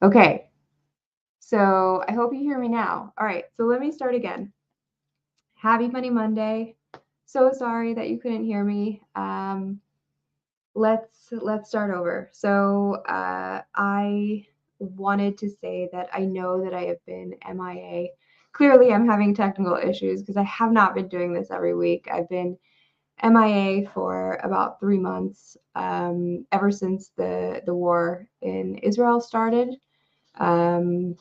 Okay, so I hope you hear me now. All right, so let me start again. Happy Money Monday. So sorry that you couldn't hear me. Let's start over. I wanted to say that I know that I have been MIA. Clearly, I'm having technical issues because I have not been doing this every week. I've been MIA for about 3 months, ever since the war in Israel started, um,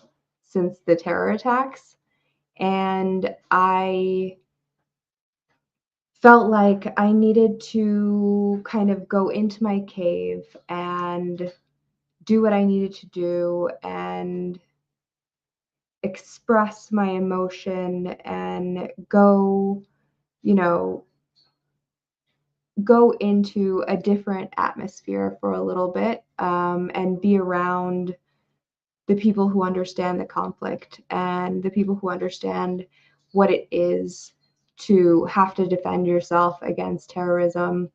since the terror attacks, and I felt like I needed to kind of go into my cave and do what I needed to do and express my emotion and you know, go into a different atmosphere for a little bit, and be around the people who understand the conflict and the people who understand what it is to have to defend yourself against terrorism.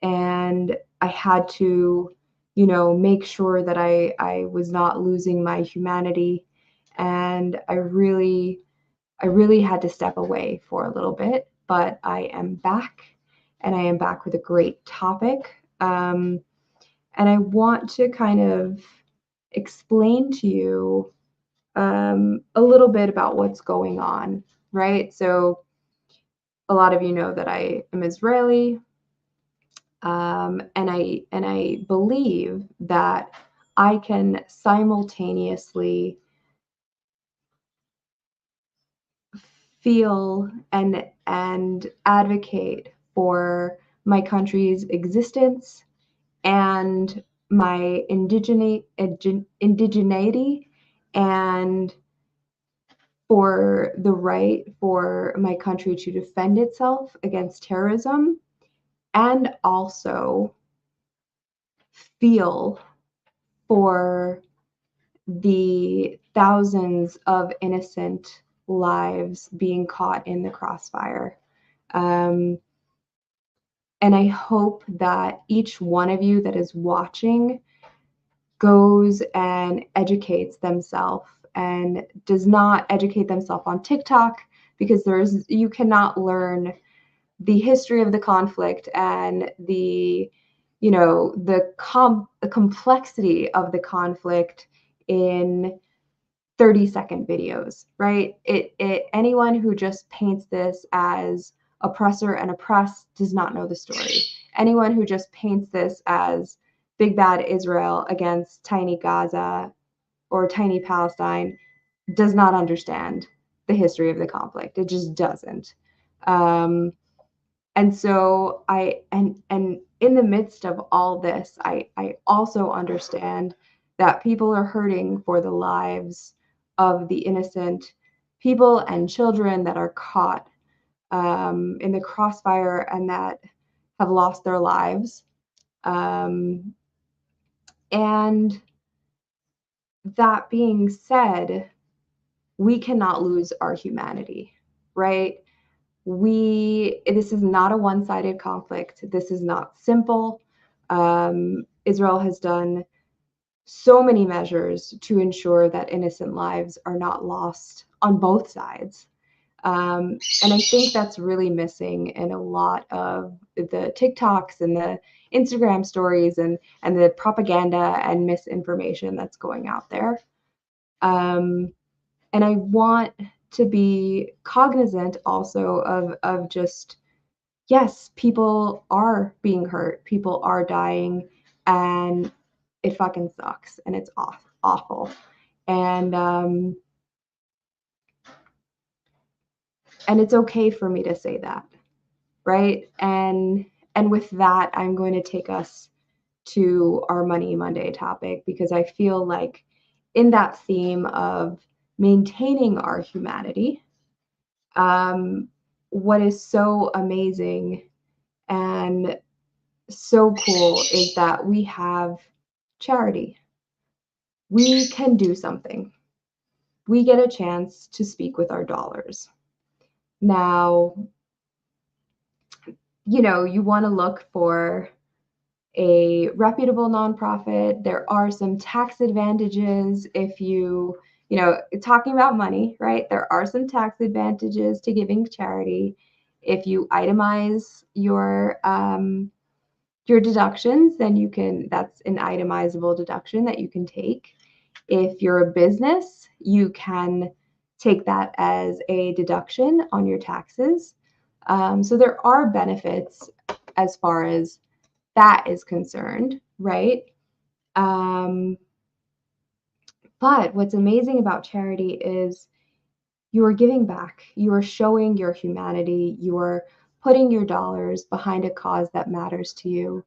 And I had to, make sure that I was not losing my humanity. And I really had to step away for a little bit, but I am back, and I am back with a great topic. And I want to kind of explain to you, a little bit about what's going on, right? So, a lot of you know that I am Israeli, and I believe that I can simultaneously feel and advocate for my country's existence and my indigeneity, and for the right for my country to defend itself against terrorism, and also feel for the thousands of innocent lives being caught in the crossfire. Um, and I hope that each one of you that is watching goes and educates themselves and does not educate themselves on TikTok, because you cannot learn the history of the conflict and the complexity of the conflict in 30-second videos, right? Anyone who just paints this as oppressor and oppressed does not know the story. Anyone who just paints this as big bad Israel against tiny Gaza or tiny Palestine does not understand the history of the conflict. It just doesn't. And so and in the midst of all this, I also understand that people are hurting for the lives of the innocent people and children that are caught, in the crossfire and that have lost their lives. Um, and that being said, we cannot lose our humanity, right? This is not a one-sided conflict. This is not simple. Israel has done so many measures to ensure that innocent lives are not lost on both sides. And I think that's really missing in a lot of the TikToks and the Instagram stories and the propaganda and misinformation that's going out there. Um, and I want to be cognizant also of just, yes, people are being hurt, people are dying, and it fucking sucks, and it's awful. And and it's okay for me to say that, right? And with that, I'm going to take us to our Money Monday topic, because I feel like in that theme of maintaining our humanity, um, what is so amazing and so cool is that we have charity. We can do something. We get a chance to speak with our dollars. Now, you want to look for a reputable nonprofit. There are some tax advantages if you know, talking about money, right? There are some tax advantages to giving charity. If you itemize your deductions, then you can, that's an itemizable deduction that you can take. If you're a business, you can take that as a deduction on your taxes. So there are benefits as far as that is concerned, right? But what's amazing about charity is you are giving back. You are showing your humanity. You are putting your dollars behind a cause that matters to you.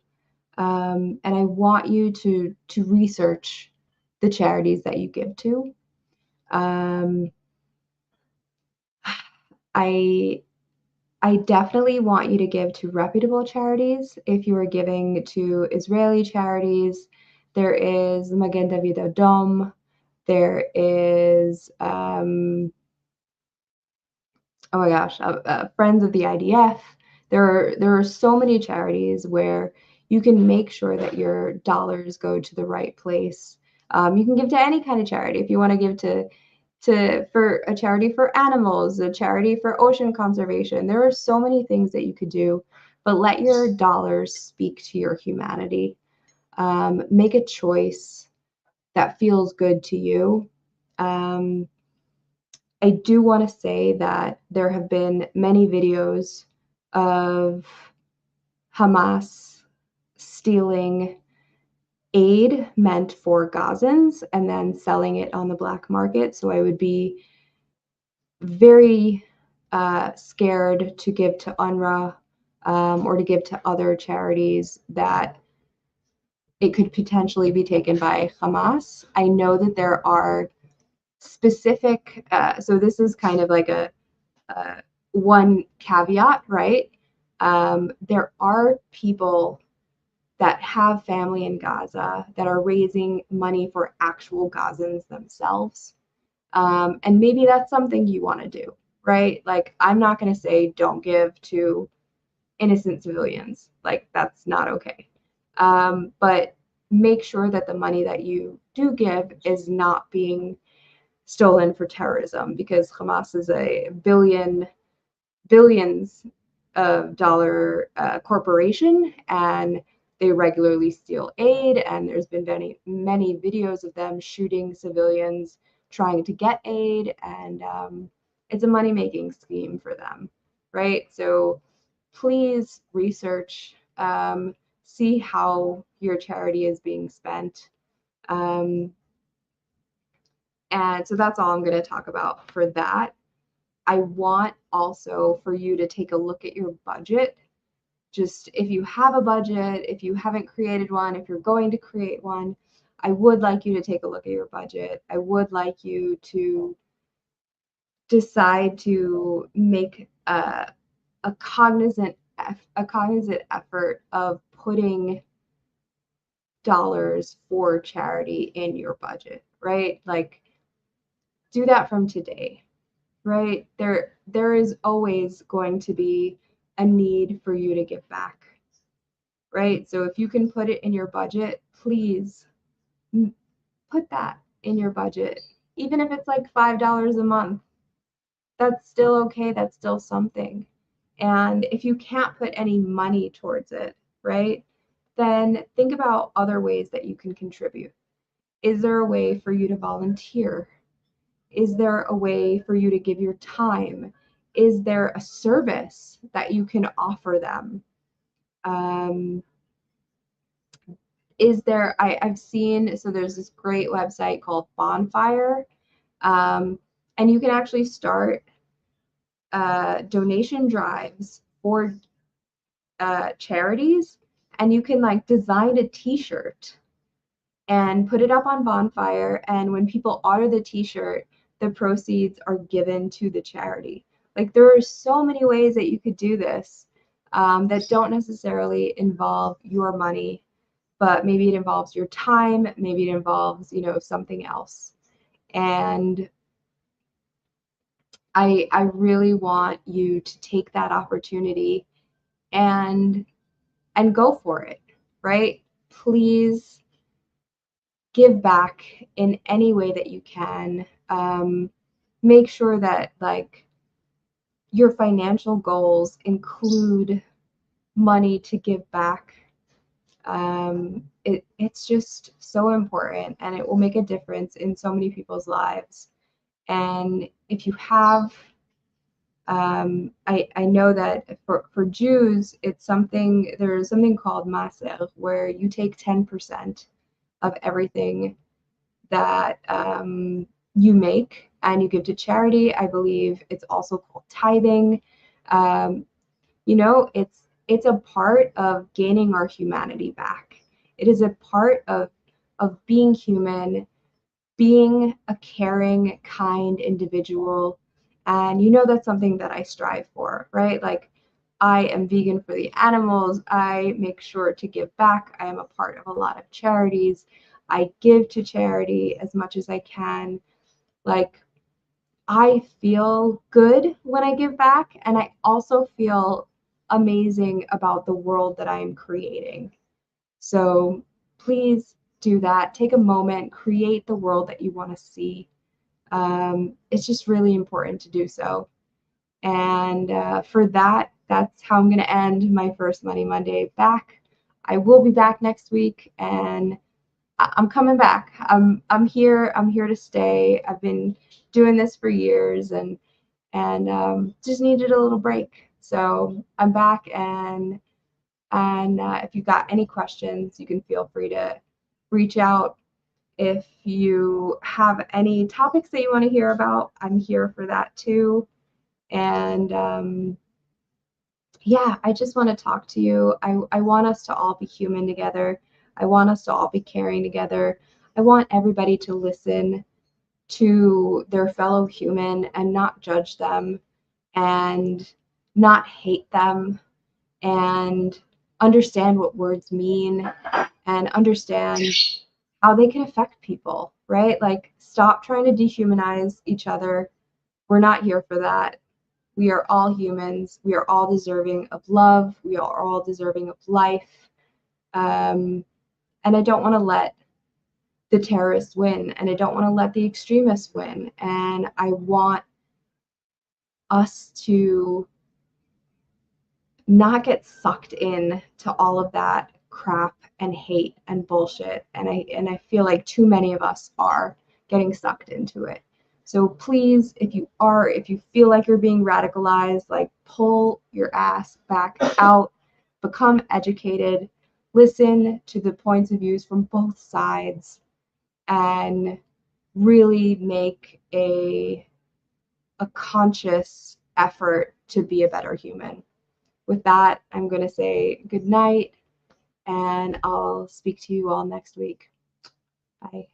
And I want you to research the charities that you give to. Um, I I definitely want you to give to reputable charities. If you are giving to Israeli charities, there is Magen David Adom. There is oh my gosh, Friends of the IDF. There are so many charities where you can make sure that your dollars go to the right place. You can give to any kind of charity. If you want to give to for a charity for animals, a charity for ocean conservation, there are so many things that you could do, but let your dollars speak to your humanity. Make a choice that feels good to you. Um, I do want to say that there have been many videos of Hamas stealing aid meant for Gazans and then selling it on the black market. So I would be very scared to give to UNRWA or to give to other charities that it could potentially be taken by Hamas. I know that there are specific, so this is kind of like a one caveat, right? There are people that have family in Gaza that are raising money for actual Gazans themselves. And maybe that's something you want to do, right? Like, I'm not going to say don't give to innocent civilians. Like, that's not okay. But make sure that the money that you do give is not being stolen for terrorism, because Hamas is a billions of dollar corporation, and they regularly steal aid, and there's been many videos of them shooting civilians trying to get aid, and it's a money-making scheme for them, right? So please research, see how your charity is being spent. Um, and so that's all I'm going to talk about for that. I want also for you to take a look at your budget. Just if you have a budget, if you haven't created one, if you're going to create one, I would like you to take a look at your budget. I would like you to decide to make a cognizant effort of putting dollars for charity in your budget, right? Like, do that from today, right? There is always going to be a need for you to give back, right? So if you can put it in your budget, please put that in your budget. Even if it's like $5 a month, that's still okay. That's still something. And if you can't put any money towards it, right, then think about other ways that you can contribute. Is there a way for you to volunteer? Is there a way for you to give your time? Is there a service that you can offer them? Um, is there, I've seen, so there's this great website called Bonfire, and you can actually start donation drives for charities, and you can like design a t-shirt and put it up on Bonfire, and when people order the t-shirt, the proceeds are given to the charity. Like, there are so many ways that you could do this that don't necessarily involve your money, but maybe it involves your time, maybe it involves, you know, something else. And I really want you to take that opportunity and go for it. right? Please give back in any way that you can. Make sure that like your financial goals include money to give back. It's just so important, and it will make a difference in so many people's lives. And if you have, I know that for Jews, it's something, there's something called Maser, where you take 10% of everything that you make and you give to charity. I believe it's also called tithing. Um, it's a part of gaining our humanity back. It is a part of being human, being a caring, kind individual. And that's something that I strive for, right? Like, I am vegan for the animals. I make sure to give back. I am a part of a lot of charities. I give to charity as much as I can. Like, I feel good when I give back, and I also feel amazing about the world that I am creating. So please do that. Take a moment, create the world that you want to see. It's just really important to do so. And for that, that's how I'm going to end my first Money Monday back. I will be back next week, and I'm coming back. I'm here. I'm here to stay. I've been doing this for years, and just needed a little break. So I'm back, and if you've got any questions, you can feel free to reach out. If you have any topics that you want to hear about, I'm here for that too. And yeah, I just want to talk to you. I want us to all be human together. I want us to all be caring together. I want everybody to listen to their fellow human and not judge them and not hate them, and understand what words mean and understand how they can affect people, right? Like, stop trying to dehumanize each other. We're not here for that. We are all humans. We are all deserving of love. We are all deserving of life. And I don't want to let the terrorists win, and I don't want to let the extremists win. And I want us to not get sucked in to all of that crap and hate and bullshit. And I feel like too many of us are getting sucked into it. So please, if you feel like you're being radicalized, like, pull your ass back out, become educated, listen to the points of views from both sides, and really make a conscious effort to be a better human. With that, I'm going to say good night, and I'll speak to you all next week. Bye.